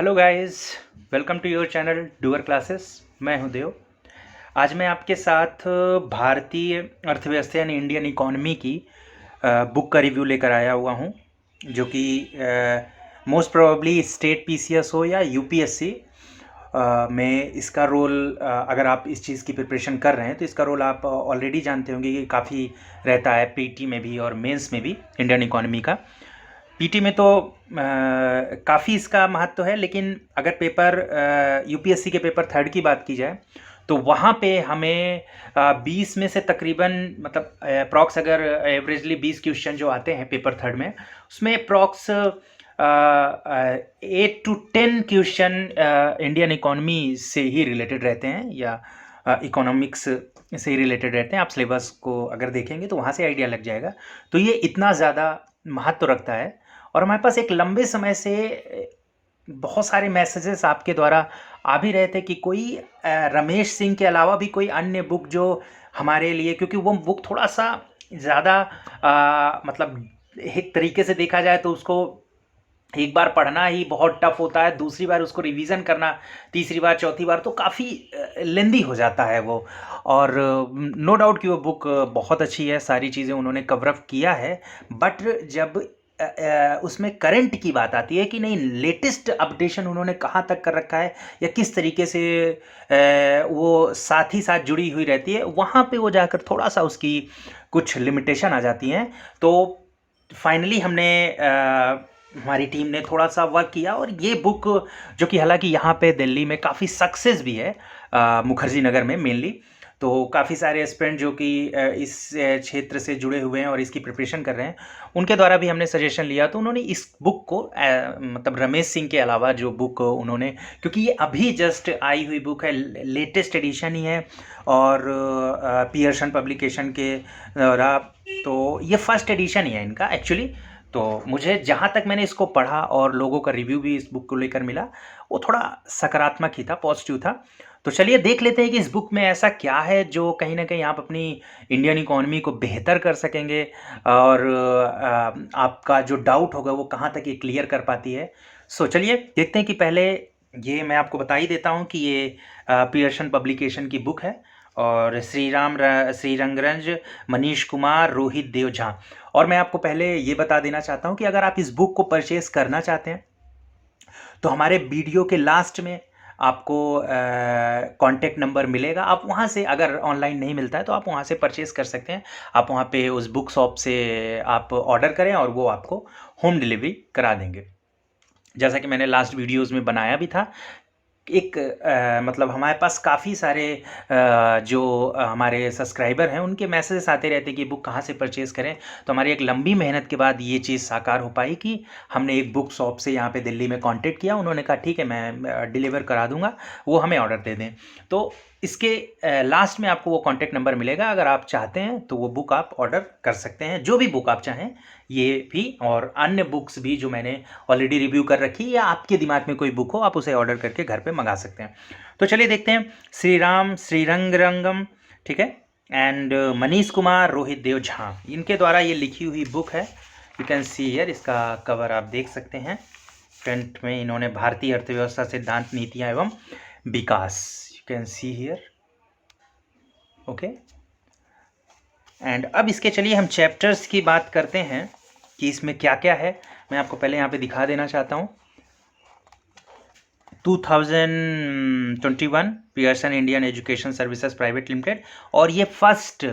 Hello guys, welcome to your channel doer classes. मैं हूं देव। आज मैं आपके साथ भारतीय अर्थव्यवस्था यानी इंडियन इकोनॉमी की बुक का रिव्यू लेकर आया हुआ हूं, जो कि मोस्ट प्रोबेबली स्टेट पीसीएस हो या यूपीएससी में इसका रोल, अगर आप इस चीज़ की प्रिपरेशन कर रहे हैं तो इसका रोल आप ऑलरेडी जानते होंगे कि काफ़ी रहता है पीटी में भी और मेंस में भी इंडियन इकोनॉमी का। पीटी में तो काफ़ी इसका महत्व है, लेकिन अगर पेपर यूपीएससी के पेपर थर्ड की बात की जाए तो वहाँ पे हमें 20 में से तकरीबन मतलब अप्रॉक्स अगर एवरेजली 20 क्वेश्चन जो आते हैं पेपर थर्ड में, उसमें approx 8 to 10 question Indian economy से ही रिलेटेड रहते हैं या इकोनॉमिक्स से ही रिलेटेड रहते हैं। आप सिलेबस को अगर देखेंगे तो वहाँ से आइडिया लग जाएगा। तो ये इतना ज़्यादा महत्व रखता है। और हमारे पास एक लंबे समय से बहुत सारे मैसेजेस आपके द्वारा आ भी रहे थे कि कोई रमेश सिंह के अलावा भी कोई अन्य बुक जो हमारे लिए, क्योंकि वो बुक थोड़ा सा ज़्यादा मतलब एक तरीके से देखा जाए तो उसको एक बार पढ़ना ही बहुत टफ होता है, दूसरी बार उसको रिवीजन करना, तीसरी बार चौथी बार तो काफ़ी लेंदी हो जाता है वो। और नो डाउट कि वो बुक बहुत अच्छी है, सारी चीज़ें उन्होंने कवर अप किया है। बट जब उसमें करंट की बात आती है कि नहीं, लेटेस्ट अपडेशन उन्होंने कहाँ तक कर रखा है या किस तरीके से वो साथ ही साथ जुड़ी हुई रहती है, वहाँ पे वो जाकर थोड़ा सा उसकी कुछ लिमिटेशन आ जाती हैं। तो फाइनली हमने हमारी टीम ने थोड़ा सा वर्क किया और ये बुक, जो कि हालांकि यहाँ पे दिल्ली में काफ़ी सक्सेस भी है, मुखर्जी नगर में मेनली, तो काफ़ी सारे एस्पिरेंट जो कि इस क्षेत्र से जुड़े हुए हैं और इसकी प्रिपरेशन कर रहे हैं, उनके द्वारा भी हमने सजेशन लिया। तो उन्होंने इस बुक को मतलब रमेश सिंह के अलावा जो बुक उन्होंने, क्योंकि ये अभी जस्ट आई हुई बुक है, लेटेस्ट एडिशन ही है और पियर्सन पब्लिकेशन के द्वारा, तो ये फर्स्ट एडिशन ही है इनका एक्चुअली। तो मुझे जहाँ तक मैंने इसको पढ़ा और लोगों का रिव्यू भी इस बुक को लेकर मिला, वो थोड़ा सकारात्मक ही था, पॉजिटिव था। तो चलिए देख लेते हैं कि इस बुक में ऐसा क्या है जो कहीं ना कहीं आप अपनी इंडियन इकोनॉमी को बेहतर कर सकेंगे और आपका जो डाउट होगा वो कहाँ तक ये क्लियर कर पाती है। सो चलिए देखते हैं कि पहले ये मैं आपको बता ही देता हूँ कि ये पियर्सन पब्लिकेशन की बुक है और श्रीरंगरंज, मनीष कुमार, रोहित देव झा। और मैं आपको पहले ये बता देना चाहता हूँ कि अगर आप इस बुक को परचेस करना चाहते हैं तो हमारे वीडियो के लास्ट में आपको कॉन्टेक्ट नंबर मिलेगा। आप वहाँ से, अगर ऑनलाइन नहीं मिलता है तो आप वहाँ से परचेज़ कर सकते हैं। आप वहाँ पे उस बुक शॉप से आप ऑर्डर करें और वो आपको होम डिलीवरी करा देंगे। जैसा कि मैंने लास्ट वीडियोज़ में बनाया भी था, एक मतलब हमारे पास काफ़ी सारे जो हमारे सब्सक्राइबर हैं उनके मैसेजेस आते रहते हैं कि बुक कहाँ से परचेज़ करें। तो हमारी एक लंबी मेहनत के बाद ये चीज़ साकार हो पाई कि हमने एक बुक शॉप से यहाँ पे दिल्ली में कांटेक्ट किया। उन्होंने कहा ठीक है, मैं डिलीवर करा दूँगा, वो हमें ऑर्डर दे दें। तो इसके लास्ट में आपको वो कॉन्टेक्ट नंबर मिलेगा। अगर आप चाहते हैं तो वो बुक आप ऑर्डर कर सकते हैं, जो भी बुक आप चाहें, ये भी और अन्य बुक्स भी जो मैंने ऑलरेडी रिव्यू कर रखी है, या आपके दिमाग में कोई बुक हो आप उसे ऑर्डर करके घर पे मंगा सकते हैं। तो चलिए देखते हैं। श्रीरंगरंगम, ठीक है, एंड मनीष कुमार, रोहित देव झा, इनके द्वारा ये लिखी हुई बुक है। यू कैन सी हियर, इसका कवर आप देख सकते हैं। फ्रंट में इन्होंने भारतीय अर्थव्यवस्था, सिद्धांत, नीतियाँ एवं विकास, you can see here, okay. And अब इसके चलिए हम चैप्टर्स की बात करते हैं कि इसमें क्या क्या है। मैं आपको पहले यहाँ पे दिखा देना चाहता हूँ। 2021 Pearson Indian education services private limited, और ये फर्स्ट,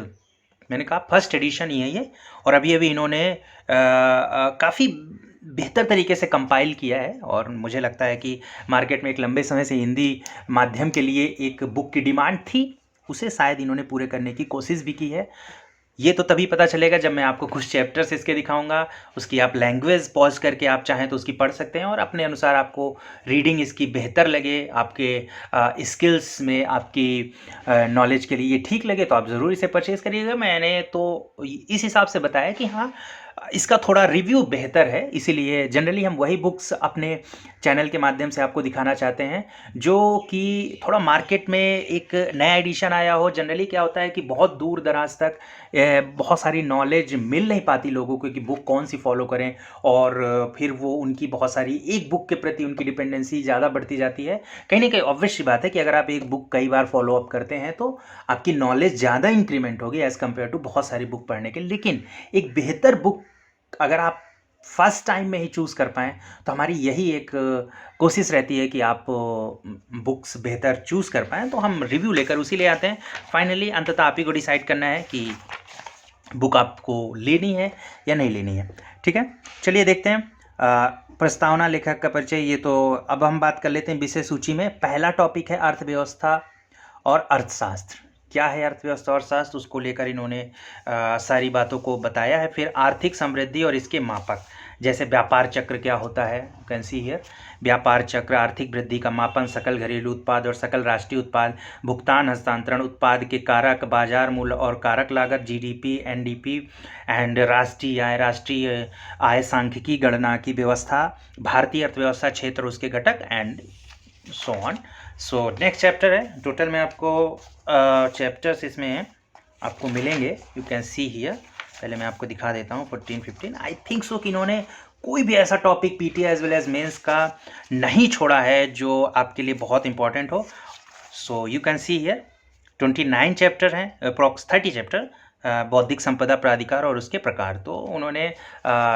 मैंने कहा फर्स्ट एडिशन ही है ये, और अभी अभी इन्होंने काफ़ी बेहतर तरीके से कंपाइल किया है। और मुझे लगता है कि मार्केट में एक लंबे समय से हिंदी माध्यम के लिए एक बुक की डिमांड थी, उसे शायद इन्होंने पूरे करने की कोशिश भी की है। ये तो तभी पता चलेगा जब मैं आपको कुछ चैप्टर्स इसके दिखाऊंगा, उसकी आप लैंग्वेज पॉज करके आप चाहें तो उसकी पढ़ सकते हैं और अपने अनुसार आपको रीडिंग इसकी बेहतर लगे, आपके स्किल्स में, आपकी नॉलेज के लिए ये ठीक लगे तो आप ज़रूर इसे परचेज़ करिएगा। मैंने तो इस हिसाब से बताया कि हाँ, इसका थोड़ा रिव्यू बेहतर है, इसीलिए जनरली हम वही बुक्स अपने चैनल के माध्यम से आपको दिखाना चाहते हैं जो कि थोड़ा मार्केट में एक नया एडिशन आया हो। जनरली क्या होता है कि बहुत दूर दराज तक बहुत सारी नॉलेज मिल नहीं पाती लोगों को कि बुक कौन सी फॉलो करें, और फिर वो उनकी बहुत सारी एक बुक के प्रति उनकी डिपेंडेंसी ज़्यादा बढ़ती जाती है। कहीं ना कहीं ऑब्वियस सी बात है कि अगर आप एक बुक कई बार फॉलो अप करते हैं तो आपकी नॉलेज ज़्यादा इंक्रीमेंट होगी एज़ कम्पेयर टू बहुत सारी बुक पढ़ने के। लेकिन एक बेहतर बुक अगर आप फर्स्ट टाइम में ही चूज़ कर पाएँ तो हमारी यही एक कोशिश रहती है कि आप बुक्स बेहतर चूज़ कर पाएँ, तो हम रिव्यू लेकर उसी ले आते हैं। फाइनली अंततः आप ही को डिसाइड करना है कि बुक आपको लेनी है या नहीं लेनी है। ठीक है, चलिए देखते हैं। प्रस्तावना, लेखक का परिचय, ये तो अब हम बात कर लेते हैं विषय सूची में। पहला टॉपिक है अर्थव्यवस्था और अर्थशास्त्र। क्या है अर्थव्यवस्था और अर्थशास्त्र, उसको लेकर इन्होंने सारी बातों को बताया है। फिर आर्थिक समृद्धि और इसके मापक, जैसे व्यापार चक्र क्या होता है, कैन सी हियर। व्यापार चक्र आर्थिक वृद्धि का मापन, सकल घरेलू उत्पाद और सकल राष्ट्रीय उत्पाद, भुगतान हस्तांतरण, उत्पाद के कारक, बाजार मूल्य और कारक लागत, जीडीपी, एनडीपी एंड राष्ट्रीय आय सांख्यिकी गणना की व्यवस्था, भारतीय अर्थव्यवस्था क्षेत्र उसके घटक and so on. So next chapter है। टोटल में आपको चैप्टर्स इसमें आपको मिलेंगे, यू कैन सी हियर। पहले मैं आपको दिखा देता हूँ 14, 15। आई थिंक सो कि इन्होंने कोई भी ऐसा topic PT as well as mains का नहीं छोड़ा है जो आपके लिए बहुत इंपॉर्टेंट हो। So you can see here 29 chapter हैं, अप्रॉक्स 30 चैप्टर। बौद्धिक संपदा प्राधिकार और उसके प्रकार, तो उन्होंने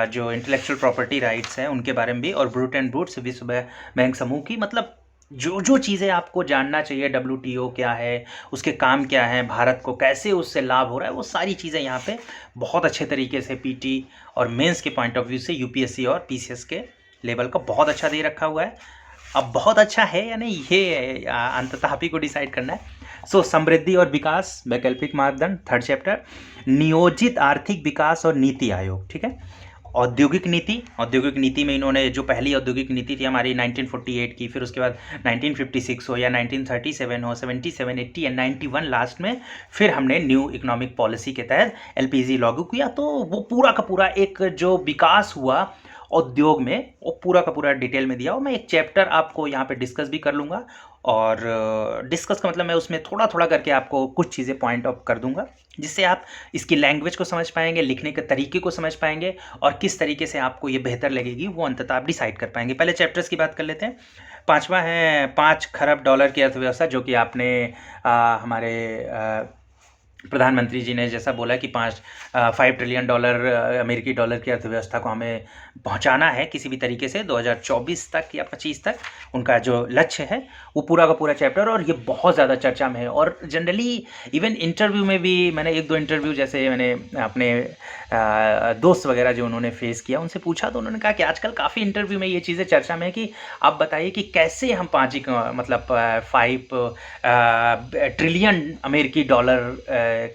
जो इंटेलेक्चुअल प्रॉपर्टी राइट्स हैं उनके बारे में भी, और ब्रूट एंड ब्रूट्स विश्व बैंक समूह की, मतलब जो चीज़ें आपको जानना चाहिए, WTO क्या है, उसके काम क्या है, भारत को कैसे उससे लाभ हो रहा है, वो सारी चीज़ें यहाँ पे बहुत अच्छे तरीके से पीटी और मेंस के पॉइंट ऑफ व्यू से यूपीएससी और पीसीएस के लेवल का बहुत अच्छा दे रखा हुआ है। अब बहुत अच्छा है या नहीं, ये अंततः आप ही को डिसाइड करना है। सो समृद्धि और विकास, वैकल्पिक मापदंड, थर्ड चैप्टर। नियोजित आर्थिक विकास और नीति आयोग, ठीक है। औद्योगिक नीति में इन्होंने जो पहली औद्योगिक नीति थी हमारी 1948 की, फिर उसके बाद 1956 हो या 1937 हो, 77, 80 एंड 91 लास्ट में, फिर हमने न्यू इकोनॉमिक पॉलिसी के तहत LPG लागू किया। तो वो पूरा का पूरा एक जो विकास हुआ उद्योग में, वो पूरा का पूरा डिटेल में दिया। और मैं एक चैप्टर आपको यहाँ पे डिस्कस भी कर लूँगा, और डिस्कस का मतलब मैं उसमें थोड़ा थोड़ा करके आपको कुछ चीज़ें पॉइंट आउट कर दूंगा, जिससे आप इसकी लैंग्वेज को समझ पाएंगे, लिखने के तरीके को समझ पाएंगे, और किस तरीके से आपको ये बेहतर लगेगी वो अंततः आप डिसाइड कर पाएंगे। पहले चैप्टर्स की बात कर लेते हैं। पांचवा है 5 खरब डॉलर की अर्थव्यवस्था, जो कि आपने हमारे प्रधानमंत्री जी ने जैसा बोला कि 5 ट्रिलियन डॉलर अमेरिकी डॉलर की अर्थव्यवस्था को हमें पहुंचाना है किसी भी तरीके से 2024 तक या 25 तक, उनका जो लक्ष्य है, वो पूरा का पूरा चैप्टर। और ये बहुत ज़्यादा चर्चा में है, और जनरली इवन इंटरव्यू में भी मैंने 1-2 इंटरव्यू, जैसे मैंने अपने दोस्त वगैरह जो उन्होंने फेस किया, उनसे पूछा तो उन्होंने कहा कि आजकल काफ़ी इंटरव्यू में ये चीज़ें चर्चा में है कि आप बताइए कि कैसे हम 5 ट्रिलियन अमेरिकी डॉलर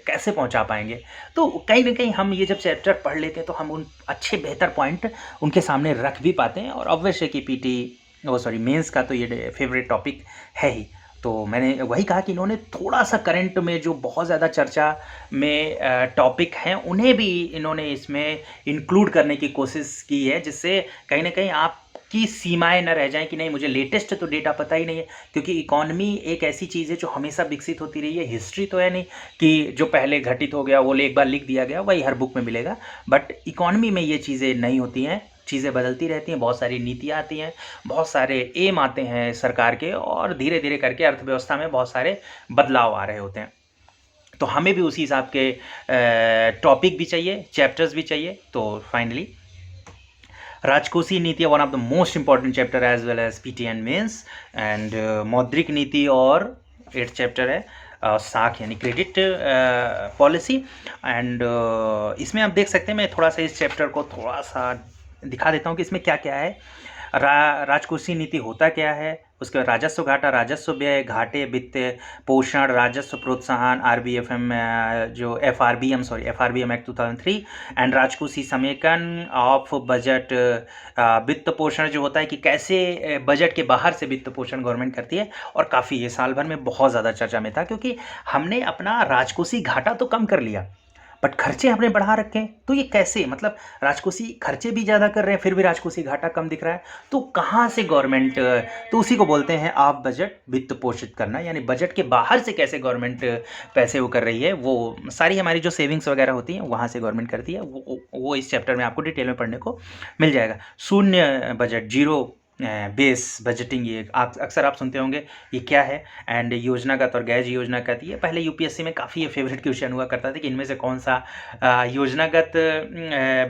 कैसे पहुंचा पाएंगे। तो कहीं ना कहीं हम ये जब चैप्टर पढ़ लेते हैं तो हम उन अच्छे बेहतर पॉइंट उनके सामने रख भी पाते हैं। और ऑब्वियस है कि मेंस का तो ये फेवरेट टॉपिक है ही। तो मैंने वही कहा कि इन्होंने थोड़ा सा करंट में जो बहुत ज़्यादा चर्चा में टॉपिक हैं उन्हें भी इन्होंने इसमें इंक्लूड करने की कोशिश की है, जिससे कहीं ना कहीं आप की सीमाएं न रह जाएं कि नहीं मुझे लेटेस्ट तो डेटा पता ही नहीं है। क्योंकि इकॉनमी एक ऐसी चीज़ है जो हमेशा विकसित होती रही है। हिस्ट्री तो है नहीं कि जो पहले घटित हो गया वो एक बार लिख दिया गया वही हर बुक में मिलेगा, बट इकॉनमी में ये चीज़ें नहीं होती हैं, चीज़ें बदलती रहती हैं, बहुत सारी नीतियाँ आती हैं, बहुत सारे एम आते हैं सरकार के, और धीरे धीरे करके अर्थव्यवस्था में बहुत सारे बदलाव आ रहे होते हैं। तो हमें भी उसी हिसाब के टॉपिक भी चाहिए, चैप्टर्स भी चाहिए। तो फाइनली राजकोषीय नीति, one of the most important chapter as well as PT and mains, and मौद्रिक नीति, और 8th चैप्टर है साख यानी क्रेडिट पॉलिसी। एंड इसमें आप देख सकते हैं, मैं थोड़ा सा इस चैप्टर को थोड़ा सा दिखा देता हूँ कि इसमें क्या क्या है। राजकोषीय नीति होता क्या है, उसके बाद राजस्व घाटा, राजस्व व्यय, घाटे, वित्त पोषण, राजस्व प्रोत्साहन, RBFM जो FRBM एक्ट 2003, एंड राजकोषीय समेकन ऑफ बजट, वित्त पोषण जो होता है कि कैसे बजट के बाहर से वित्त पोषण गवर्नमेंट करती है। और काफ़ी ये साल भर में बहुत ज़्यादा चर्चा में था, क्योंकि हमने अपना राजकोषीय घाटा तो कम कर लिया, बट खर्चे आपने बढ़ा रखे हैं, तो ये कैसे? मतलब राजकोषीय खर्चे भी ज़्यादा कर रहे हैं, फिर भी राजकोषीय घाटा कम दिख रहा है, तो कहाँ से गवर्नमेंट, तो उसी को बोलते हैं आप बजट वित्त पोषित करना, यानी बजट के बाहर से कैसे गवर्नमेंट पैसे वो कर रही है, वो सारी हमारी जो सेविंग्स वगैरह होती हैं वहाँ से गवर्नमेंट करती है, वो इस चैप्टर में आपको डिटेल में पढ़ने को मिल जाएगा। शून्य बजट, जीरो बेस बजटिंग, ये आप अक्सर आप सुनते होंगे, ये क्या है? एंड योजनागत और गैर योजनागत, ये पहले यूपीएससी में काफ़ी ये फेवरेट क्वेश्चन हुआ करता था कि इनमें से कौन सा योजनागत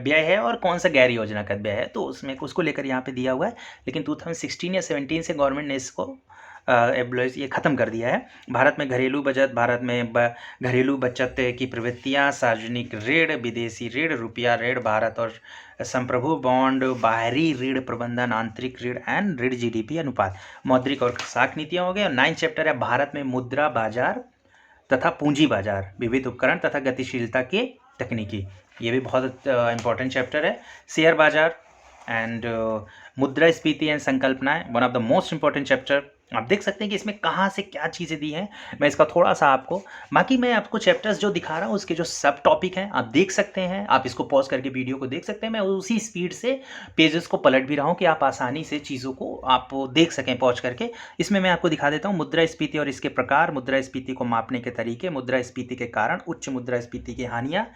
व्यय है और कौन सा गैर योजनागत व्यय है, तो उसमें उसको लेकर यहाँ पे दिया हुआ है। लेकिन 2016 या 17 से गवर्नमेंट ने इसको ये ख़त्म कर दिया है। भारत में घरेलू बचत, भारत में घरेलू बचत की प्रवृत्तियाँ, सार्वजनिक ऋण, विदेशी ऋण, रुपया ऋण, भारत और संप्रभु बॉन्ड, बाहरी ऋण प्रबंधन, आंतरिक ऋण एंड ऋण जीडीपी अनुपात, मौद्रिक और साख नीतियाँ हो गए। और 9 चैप्टर है भारत में मुद्रा बाजार तथा पूंजी बाजार, विविध उपकरण तथा गतिशीलता के तकनीकी, ये भी बहुत इंपॉर्टेंट चैप्टर है। शेयर बाजार एंड मुद्रास्फीति एंड संकल्पनाएं, one of the most important chapter. आप देख सकते हैं कि इसमें कहाँ से क्या चीज़ें दी हैं, मैं इसका थोड़ा सा आपको, बाकी मैं आपको चैप्टर्स जो दिखा रहा हूँ उसके जो सब टॉपिक हैं आप देख सकते हैं, आप इसको पॉज करके वीडियो को देख सकते हैं। मैं उसी स्पीड से पेजेस को पलट भी रहा हूँ कि आप आसानी से चीज़ों को आप देख सकें पॉज करके। इसमें मैं आपको दिखा देता हूँ मुद्रास्फीति और इसके प्रकार, मुद्रास्फीति को मापने के तरीके, मुद्रास्फीति के कारण, उच्च मुद्रास्फीति की हानियाँ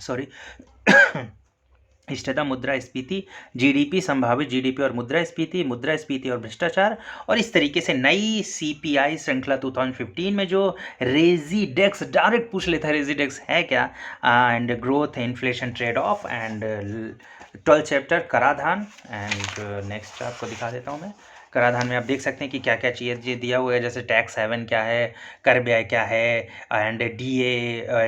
सॉरी इष्टतम मुद्रास्फीति, जीडीपी, संभावित जीडीपी और मुद्रास्फीति और भ्रष्टाचार। और इस तरीके से नई सीपीआई श्रृंखला 2015 में जो रेजिडेक्स, डायरेक्ट पूछ लेता है रेजिडेक्स है क्या, and growth, inflation, trade off and 12 chapter कराधान। एंड नेक्स्ट आपको दिखा देता हूँ मैं, कराधान में आप देख सकते हैं कि क्या क्या चीज़ें दिया हुआ है, जैसे टैक्स हेवन क्या है, कर व्यय क्या है, एंड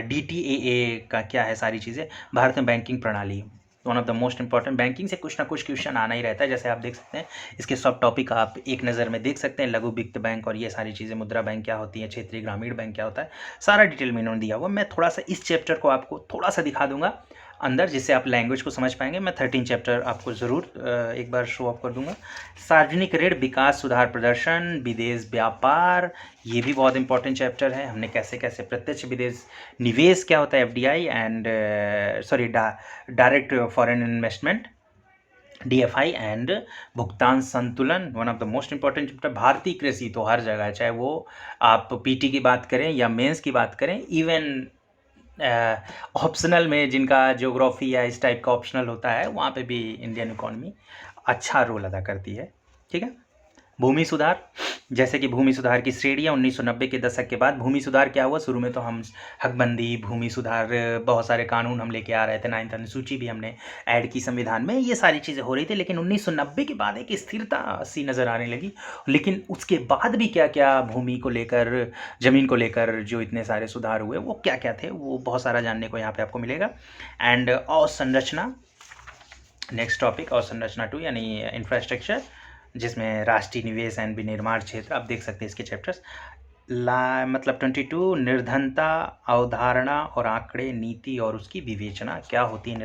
डीटीएए का क्या है, सारी चीज़ें। भारत में बैंकिंग प्रणाली, one of the most important, banking से कुछ ना कुछ क्वेश्चन आना ही रहता है, जैसे आप देख सकते हैं इसके सब टॉपिक आप एक नज़र में देख सकते हैं, लघु वित्त बैंक और ये सारी चीज़ें, मुद्रा बैंक क्या होती है, क्षेत्रीय ग्रामीण बैंक क्या होता है, सारा डिटेल में इन्होंने दिया हुआ। मैं थोड़ा सा इस चैप्टर को आपको थोड़ा सा दिखा दूंगा अंदर, जिससे आप लैंग्वेज को समझ पाएंगे। मैं 13 चैप्टर आपको ज़रूर एक बार शो ऑफ कर दूंगा। सार्वजनिक ऋण, विकास, सुधार, प्रदर्शन, विदेश व्यापार, ये भी बहुत इंपॉर्टेंट चैप्टर है। हमने कैसे कैसे प्रत्यक्ष विदेश निवेश क्या होता है, FDI and direct foreign investment, DFI and भुगतान संतुलन, one of the most important chapter. भारतीय कृषि तो हर जगह है, चाहे वो आप पीटी की बात करें या मेंस की बात करें, इवन ऑप्शनल में जिनका ज्योग्राफी या इस टाइप का ऑप्शनल होता है, वहाँ पे भी इंडियन इकोनॉमी अच्छा रोल अदा करती है। ठीक है। भूमि सुधार, जैसे कि भूमि सुधार की श्रेणियाँ 1990 के दशक के बाद भूमि सुधार क्या हुआ, शुरू में तो हम हकबंदी, भूमि सुधार, बहुत सारे कानून हम लेके आ रहे थे, 9th अनुसूची भी हमने ऐड की संविधान में, ये सारी चीज़ें हो रही थी। लेकिन 1990 के बाद एक स्थिरता सी नज़र आने लगी। लेकिन उसके बाद भी क्या क्या भूमि को लेकर, ज़मीन को लेकर जो इतने सारे सुधार हुए, वो क्या क्या थे, वो बहुत सारा जानने को यहाँ पर आपको मिलेगा। एंड अवसंरचना, नेक्स्ट टॉपिक अवसंरचना 2 यानी इंफ्रास्ट्रक्चर, जिसमें राष्ट्रीय निवेश एंड विनिर्माण क्षेत्र, आप देख सकते हैं इसके चैप्टर्स। मतलब 22 निर्धनता, अवधारणा और आंकड़े, नीति और उसकी विवेचना, क्या होती है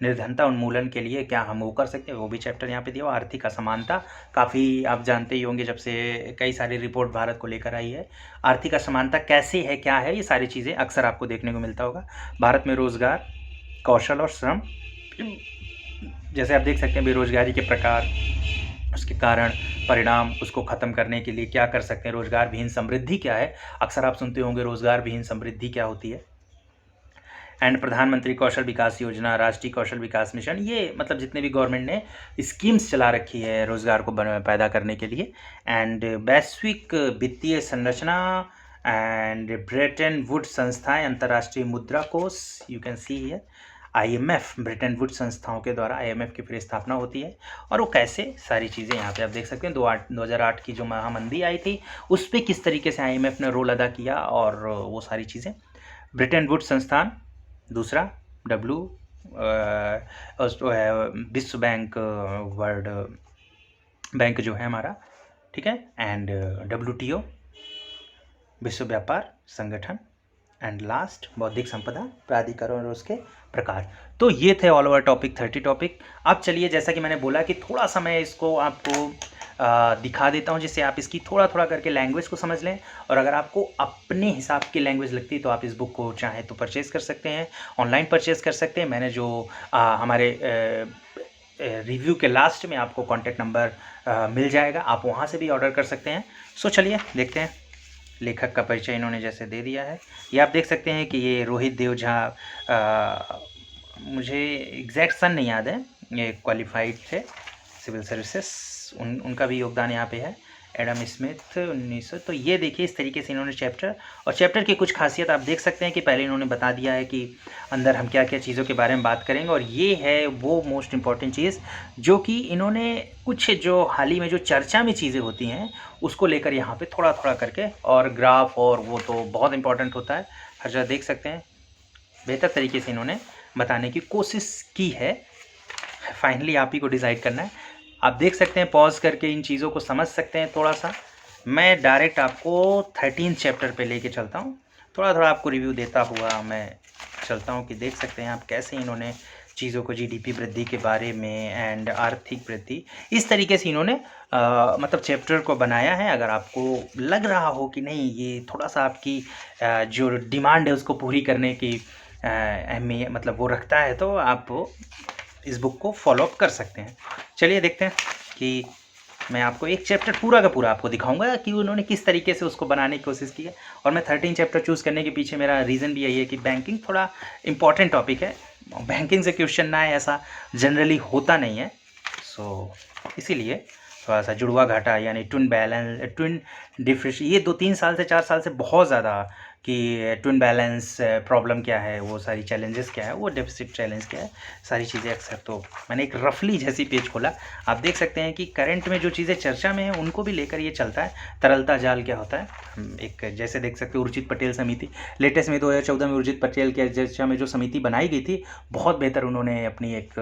निर्धनता उन्मूलन के लिए क्या हम वो कर सकते हैं, वो भी चैप्टर यहाँ पे दिया हुआ। आर्थिक असमानता, काफ़ी आप जानते ही होंगे, जब से कई सारी रिपोर्ट भारत को लेकर आई है, आर्थिक असमानता कैसे है, क्या है, ये सारी चीज़ें अक्सर आपको देखने को मिलता होगा। भारत में रोजगार, कौशल और श्रम, जैसे आप देख सकते हैं बेरोजगारी के प्रकार, उसके कारण, परिणाम, उसको ख़त्म करने के लिए क्या कर सकते हैं, रोजगार विहीन समृद्धि क्या है, अक्सर आप सुनते होंगे रोजगार विहीन समृद्धि क्या होती है। एंड प्रधानमंत्री कौशल विकास योजना, राष्ट्रीय कौशल विकास मिशन, ये मतलब जितने भी गवर्नमेंट ने स्कीम्स चला रखी है रोजगार को पैदा करने के लिए। एंड वैश्विक वित्तीय संरचना एंड ब्रेटन वुड्स संस्थाएं, अंतर्राष्ट्रीय मुद्रा कोष, you can see here, IMF, Bretton Woods संस्थाओं के द्वारा आईएमएफ की फिर स्थापना होती है। और वो कैसे, सारी चीज़ें यहाँ पे आप देख सकते हैं। 2008 की जो महामंदी आई थी, उस पर किस तरीके से आईएमएफ ने रोल अदा किया, और वो सारी चीज़ें। ब्रिटेन वुड्स संस्थान, दूसरा विश्व बैंक, वर्ल्ड बैंक जो है हमारा, ठीक है। एंड WTO, विश्व व्यापार संगठन, एंड लास्ट बौद्धिक संपदा प्राधिकरण और उसके प्रकार। तो ये थे ऑल ओवर टॉपिक 30 टॉपिक। अब चलिए, जैसा कि मैंने बोला कि थोड़ा सा मैं इसको आपको दिखा देता हूँ जिससे आप इसकी थोड़ा थोड़ा करके लैंग्वेज को समझ लें, और अगर आपको अपने हिसाब की लैंग्वेज लगती है तो आप इस बुक को चाहें तो परचेज़ कर सकते हैं, ऑनलाइन परचेज़ कर सकते हैं। मैंने जो हमारे रिव्यू के लास्ट में आपको कॉन्टैक्ट नंबर मिल जाएगा, आप वहाँ से भी ऑर्डर कर सकते हैं। सो चलिए देखते हैं। लेखक का परिचय इन्होंने जैसे दे दिया है, ये आप देख सकते हैं कि ये रोहित देव झा, मुझे एग्जैक्ट सन नहीं याद है, ये क्वालिफाइड थे सिविल सर्विसेज, उनका भी योगदान यहाँ पे है। Adam Smith 1900। तो ये देखिए इस तरीके से इन्होंने चैप्टर की कुछ खासियत आप देख सकते हैं कि पहले इन्होंने बता दिया है कि अंदर हम क्या क्या चीज़ों के बारे में बात करेंगे, और ये है वो मोस्ट इम्पॉर्टेंट चीज़ जो कि इन्होंने कुछ जो हाल ही में जो चर्चा में चीज़ें होती हैं उसको लेकर यहाँ पे थोड़ा थोड़ा करके, और ग्राफ और वो तो बहुत इंपॉर्टेंट होता है, हर जगह देख सकते हैं बेहतर तरीके से इन्होंने बताने की कोशिश की है। फाइनली आप ही को डिसाइड करना है। आप देख सकते हैं, पॉज करके इन चीज़ों को समझ सकते हैं थोड़ा सा। मैं डायरेक्ट आपको 13 चैप्टर पे लेके चलता हूँ, थोड़ा थोड़ा आपको रिव्यू देता हुआ मैं चलता हूँ कि देख सकते हैं आप कैसे इन्होंने चीज़ों को जीडीपी वृद्धि के बारे में एंड आर्थिक वृद्धि इस तरीके से इन्होंने मतलब चैप्टर को बनाया है। अगर आपको लग रहा हो कि नहीं ये थोड़ा सा आपकी जो डिमांड है उसको पूरी करने की अहमियत मतलब वो रखता है, तो आप इस बुक को फॉलोअप कर सकते हैं। चलिए देखते हैं कि मैं आपको एक चैप्टर पूरा का पूरा आपको दिखाऊंगा कि उन्होंने किस तरीके से उसको बनाने की कोशिश की है। और मैं 13 चैप्टर चूज़ करने के पीछे मेरा रीज़न भी यही है कि बैंकिंग थोड़ा इंपॉर्टेंट टॉपिक है, बैंकिंग से क्वेश्चन ना है ऐसा जनरली होता नहीं है। सो इसीलिए थोड़ा सा जुड़वा घाटा यानी ट्विन बैलेंस, ट्विन डिफरेंस, ये 2-3 साल से 4 साल से बहुत ज़्यादा कि ट्विन बैलेंस प्रॉब्लम क्या है, वो सारी चैलेंजेस क्या है, वो डेफिसिट चैलेंज क्या है, सारी चीज़ें अक्सर। तो मैंने एक रफली जैसी पेज खोला, आप देख सकते हैं कि करंट में जो चीज़ें चर्चा में हैं उनको भी लेकर ये चलता है। तरलता जाल क्या होता है, एक जैसे देख सकते हो उर्जित पटेल समिति, लेटेस्ट में 2014 में उर्जित पटेल की अध्यक्षता में जो समिति बनाई गई थी, बहुत बेहतर उन्होंने अपनी एक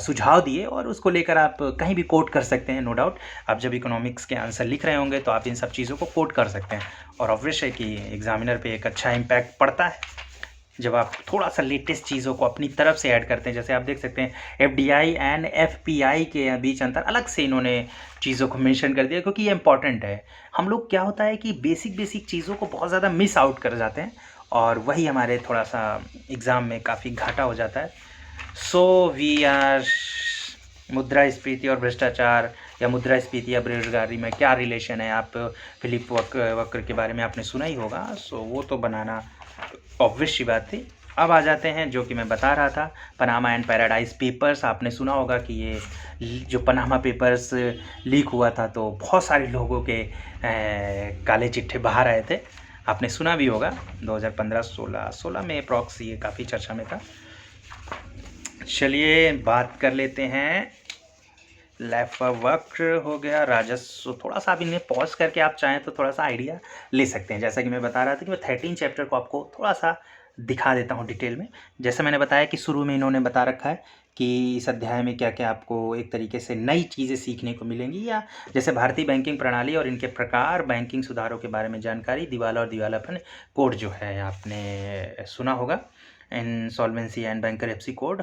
सुझाव दिए, और उसको लेकर आप कहीं भी कोट कर सकते हैं। नो डाउट आप जब इकोनॉमिक्स के आंसर लिख रहे होंगे तो आप इन सब चीज़ों को कोट कर सकते हैं, और ऑब्वियस है कि एग्जामिनर पे एक अच्छा इम्पैक्ट पड़ता है जब आप थोड़ा सा लेटेस्ट चीज़ों को अपनी तरफ से ऐड करते हैं। जैसे आप देख सकते हैं एफडीआई एंड एफपीआई के बीच अंतर अलग से इन्होंने चीज़ों को मेंशन कर दिया, क्योंकि ये इंपॉर्टेंट है। हम लोग क्या होता है कि बेसिक चीज़ों को बहुत ज़्यादा मिस आउट कर जाते हैं, और वही हमारे थोड़ा सा एग्ज़ाम में काफ़ी घाटा हो जाता है। सो वी आर मुद्रास्फीति और भ्रष्टाचार, या मुद्रास्फीति या बेरोजगारी में क्या रिलेशन है, आप फिलिप वक्र के बारे में आपने सुना ही होगा। सो वो तो बनाना ऑब्वियस सी बात थी। अब आ जाते हैं जो कि मैं बता रहा था, पनामा एंड पैराडाइज पेपर्स। आपने सुना होगा कि ये जो पनामा पेपर्स लीक हुआ था तो बहुत सारे लोगों के काले चिट्ठे बाहर आए थे, आपने सुना भी होगा। 2015-16 में अप्रॉक्स ये काफ़ी चर्चा में था। चलिए बात कर लेते हैं, लेफा वक्र हो गया, राजस्व। थोड़ा सा आप इन्हें पॉज करके आप चाहें तो थोड़ा सा आइडिया ले सकते हैं। जैसा कि मैं बता रहा था कि मैं 13 चैप्टर को आपको थोड़ा सा दिखा देता हूँ डिटेल में। जैसे मैंने बताया कि शुरू में इन्होंने बता रखा है कि इस अध्याय में क्या क्या आपको एक तरीके से नई चीज़ें सीखने को मिलेंगी, या जैसे भारतीय बैंकिंग प्रणाली और इनके प्रकार, बैंकिंग सुधारों के बारे में जानकारी, दिवाला और दिवालापन कोड जो है आपने सुना होगा, इंसॉल्वेंसी एंड बैंकरप्सी कोड।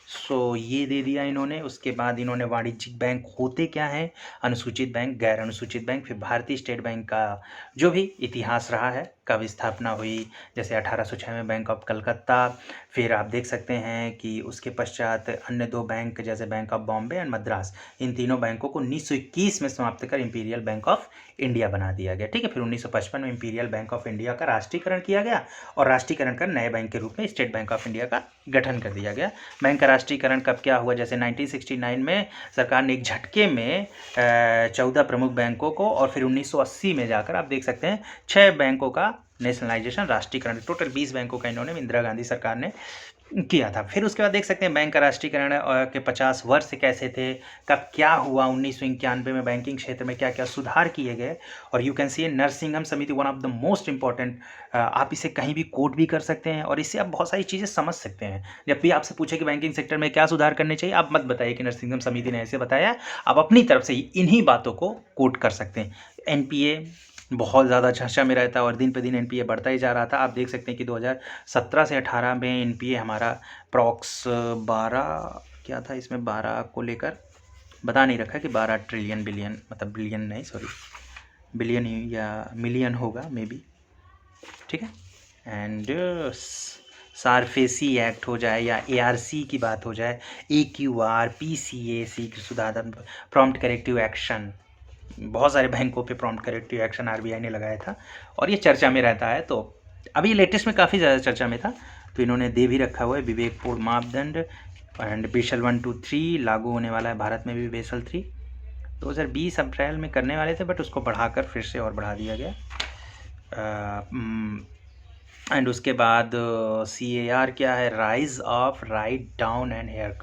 सो ये दे दिया इन्होंने। उसके बाद इन्होंने वाणिज्यिक बैंक होते क्या हैं, अनुसूचित बैंक, गैर अनुसूचित बैंक, फिर भारतीय स्टेट बैंक का जो भी इतिहास रहा है, कब स्थापना हुई, जैसे 1806 में बैंक ऑफ कलकत्ता। फिर आप देख सकते हैं कि उसके पश्चात अन्य 2 बैंक जैसे bank of Bombay and Madras, इन तीनों बैंकों को 1921 में समाप्त कर इंपीरियल बैंक ऑफ इंडिया बना दिया गया। ठीक है, फिर 1955 में इंपीरियल बैंक ऑफ इंडिया का राष्ट्रीयकरण किया गया, और राष्ट्रीयकरण कर नए बैंक के रूप में स्टेट बैंक ऑफ इंडिया का गठन कर दिया गया। बैंक का राष्ट्रीयकरण कब क्या हुआ, जैसे 1969 में सरकार ने एक झटके में 14 प्रमुख बैंकों को, और फिर 1980 में जाकर आप देख सकते हैं 6 बैंकों का नेशनलाइजेशन, राष्ट्रीयकरण, टोटल 20 बैंकों का इन्होंने इंदिरा गांधी सरकार ने किया था। फिर उसके बाद देख सकते हैं बैंक का राष्ट्रीयकरण के 50 वर्ष कैसे थे, कब क्या हुआ, 1991 में बैंकिंग क्षेत्र में क्या क्या सुधार किए गए। और यू कैन सी नरसिंघम समिति, one of the most important, आप इसे कहीं भी कोट भी कर सकते हैं, और इससे आप बहुत सारी चीज़ें समझ सकते हैं। जब भी आपसे पूछे कि बैंकिंग सेक्टर में क्या सुधार करने चाहिए, आप मत बताइए कि नरसिंघम समिति ने ऐसे बताया, आप अपनी तरफ से इन्हीं बातों को कोट कर सकते हैं। एनपीए बहुत ज़्यादा चर्चा में रहता है और दिन पे दिन एनपीए बढ़ता ही जा रहा था। आप देख सकते हैं कि 2017 से 18 में एनपीए हमारा प्रॉक्स 12 क्या था, इसमें 12 को लेकर बता नहीं रखा कि 12 ट्रिलियन बिलियन, मतलब बिलियन नहीं सॉरी बिलियन ही या मिलियन होगा मे बी, ठीक है। एंड सारफेसी एक्ट हो जाए या एआरसी की बात हो जाए, AQR, PCA, शीघ्र सुधार प्रॉम्प्ट करेक्टिव एक्शन, बहुत सारे बैंकों पे प्रॉम्प्ट करेक्टिव एक्शन आरबीआई ने लगाया था और ये चर्चा में रहता है। तो अभी लेटेस्ट में काफ़ी ज़्यादा चर्चा में था, तो इन्होंने दे भी रखा हुआ है विवेकपूर्ण मापदंड एंड बेसल 1 to 3 लागू होने वाला है भारत में भी बेसल 3 2020 अप्रैल में करने वाले थे, बट उसको बढ़ाकर फिर से और बढ़ा दिया गया। एंड उसके बाद CAR क्या है, rise of write down and hair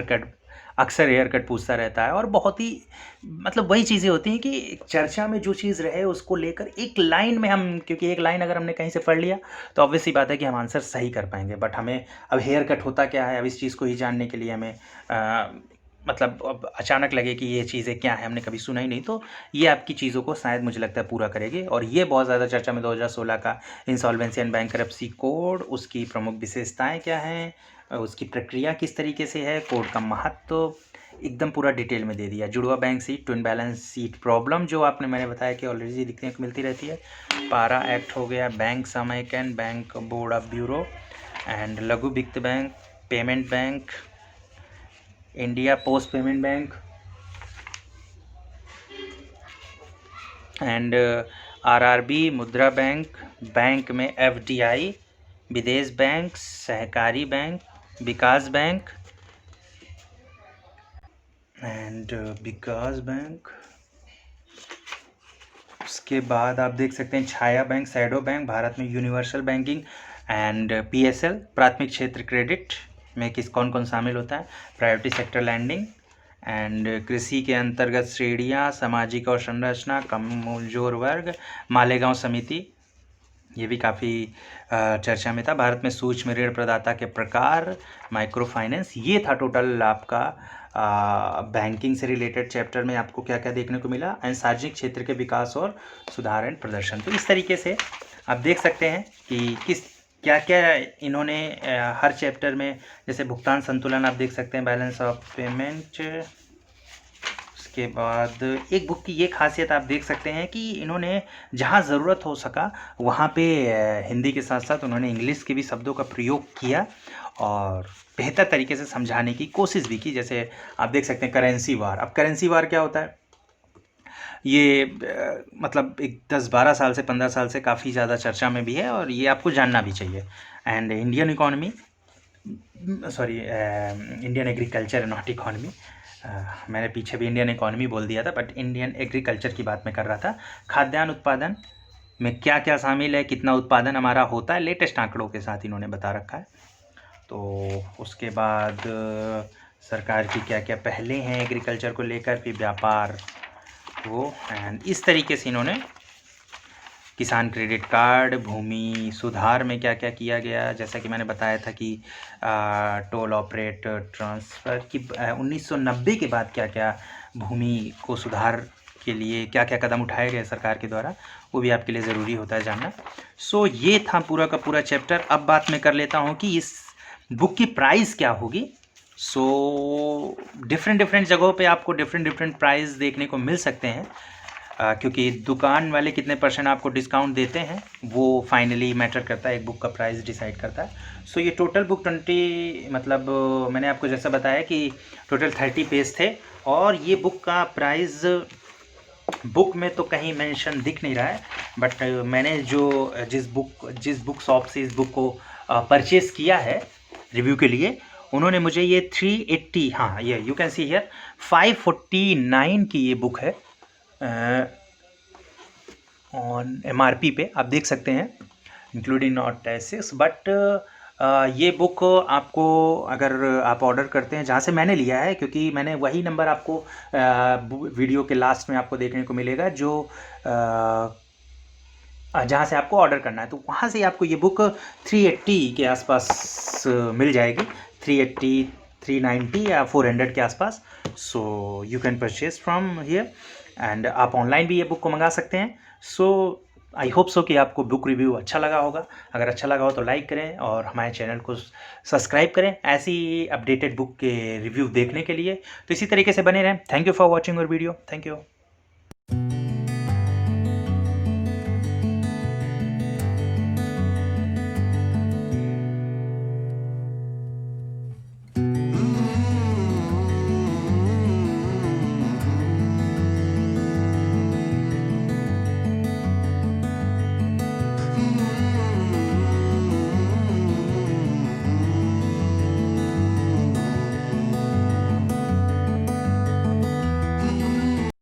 cut अक्सर हेयर कट पूछता रहता है और बहुत ही मतलब वही चीज़ें होती हैं कि चर्चा में जो चीज़ रहे उसको लेकर एक लाइन में हम, क्योंकि एक लाइन अगर हमने कहीं से पढ़ लिया तो ऑब्वियस सी बात है कि हम आंसर सही कर पाएंगे, बट हमें अब हेयर कट होता क्या है, अब इस चीज़ को ही जानने के लिए हमें मतलब अब अचानक लगे कि ये चीज़ें क्या है, हमने कभी सुना ही नहीं, तो ये आपकी चीज़ों को शायद मुझे लगता है पूरा करेगी। और ये बहुत ज़्यादा चर्चा में 2016 का इंसॉल्वेंसी एंड बैंकरप्सी कोड, उसकी प्रमुख विशेषताएं क्या हैं, उसकी प्रक्रिया किस तरीके से है, कोड का महत्व एकदम पूरा डिटेल में दे दिया। जुड़वा bank seat, twin balance sheet problem जो मैंने बताया कि ऑलरेडी दिखने को मिलती रहती है। पारा एक्ट हो गया, बैंक सामयिक and bank board of bureau and लघु वित्त bank, payment bank, India post payment bank and RRB, मुद्रा बैंक, बैंक में एफडीआई, विदेश बैंक, सहकारी bank, Vikas bank and Vikas bank. उसके बाद आप देख सकते हैं छाया बैंक, शैडो बैंक, भारत में यूनिवर्सल बैंकिंग एंड PSL, प्राथमिक क्षेत्र क्रेडिट में किस कौन कौन शामिल होता है, प्रायोरिटी सेक्टर लैंडिंग एंड कृषि के अंतर्गत श्रेणियाँ, सामाजिक और संरचना, कमजोर वर्ग, मालेगांव समिति, ये भी काफ़ी चर्चा में था। भारत में सूक्ष्म ऋण प्रदाता के प्रकार, माइक्रो फाइनेंस, ये था टोटल आपका बैंकिंग से रिलेटेड चैप्टर में आपको क्या क्या देखने को मिला एंड सार्वजनिक क्षेत्र के विकास और सुधार एंड प्रदर्शन। तो इस तरीके से आप देख सकते हैं कि किस क्या क्या इन्होंने हर चैप्टर में, जैसे भुगतान संतुलन आप देख सकते हैं, बैलेंस ऑफ पेमेंट। उसके बाद एक बुक की ये खासियत आप देख सकते हैं कि इन्होंने जहाँ ज़रूरत हो सका वहाँ पे हिंदी के साथ साथ उन्होंने इंग्लिश के भी शब्दों का प्रयोग किया और बेहतर तरीके से समझाने की कोशिश भी की। जैसे आप देख सकते हैं करेंसी वार। अब करेंसी वार क्या होता है, ये मतलब एक 10-12 साल से 15 साल से काफ़ी ज़्यादा चर्चा में भी है और ये आपको जानना भी चाहिए। And Indian economy, sorry Indian agriculture not economy, मैंने पीछे भी इंडियन इकोनॉमी बोल दिया था, बट इंडियन एग्रीकल्चर की बात मैं कर रहा था। खाद्यान्न उत्पादन में क्या क्या शामिल है, कितना उत्पादन हमारा होता है, लेटेस्ट आंकड़ों के साथ इन्होंने बता रखा है। तो उसके बाद सरकार की क्या क्या पहले हैं एग्रीकल्चर को लेकर, फिर व्यापार वो, एंड इस तरीके से इन्होंने किसान क्रेडिट कार्ड, भूमि सुधार में क्या क्या किया गया, जैसा कि मैंने बताया था कि टोल ऑपरेट ट्रांसफ़र की 1990 के बाद क्या क्या भूमि को सुधार के लिए क्या क्या कदम उठाए गए सरकार के द्वारा, वो भी आपके लिए ज़रूरी होता है जानना। सो ये था पूरा का पूरा चैप्टर। अब बात मैं कर लेता हूँ कि इस बुक की प्राइस क्या होगी। सो डिफरेंट जगहों पे आपको डिफरेंट प्राइस देखने को मिल सकते हैं, क्योंकि दुकान वाले कितने % आपको डिस्काउंट देते हैं वो फाइनली मैटर करता है, एक बुक का प्राइस डिसाइड करता है। सो ये टोटल बुक 20 मतलब मैंने आपको जैसा बताया कि टोटल 30 पेज थे और ये बुक का प्राइस बुक में तो कहीं मेंशन दिख नहीं रहा है, बट मैंने जो जिस बुक शॉप से इस बुक को परचेज़ किया है रिव्यू के लिए, उन्होंने मुझे ये 380, हाँ ये यू कैन सी हियर 549 की ये बुक है ऑन MRP पे, आप देख सकते हैं इंक्लूडिंग नॉट टैक्सेस। बट ये बुक आपको अगर आप ऑर्डर करते हैं जहाँ से मैंने लिया है, क्योंकि मैंने वही नंबर आपको वीडियो के लास्ट में आपको देखने को मिलेगा जो जहाँ से आपको ऑर्डर करना है, तो वहाँ से आपको ये बुक 380 के आसपास मिल जाएगी, 380, 390 या 400 के आसपास। So you can purchase from here and आप ऑनलाइन भी ये बुक को मंगा सकते हैं। सो आई होप सो कि आपको बुक रिव्यू अच्छा लगा होगा। अगर अच्छा लगा हो तो लाइक करें और हमारे चैनल को सब्सक्राइब करें ऐसी अपडेटेड बुक के रिव्यू देखने के लिए। तो इसी तरीके से बने रहें। Thank you for watching your video. Thank you.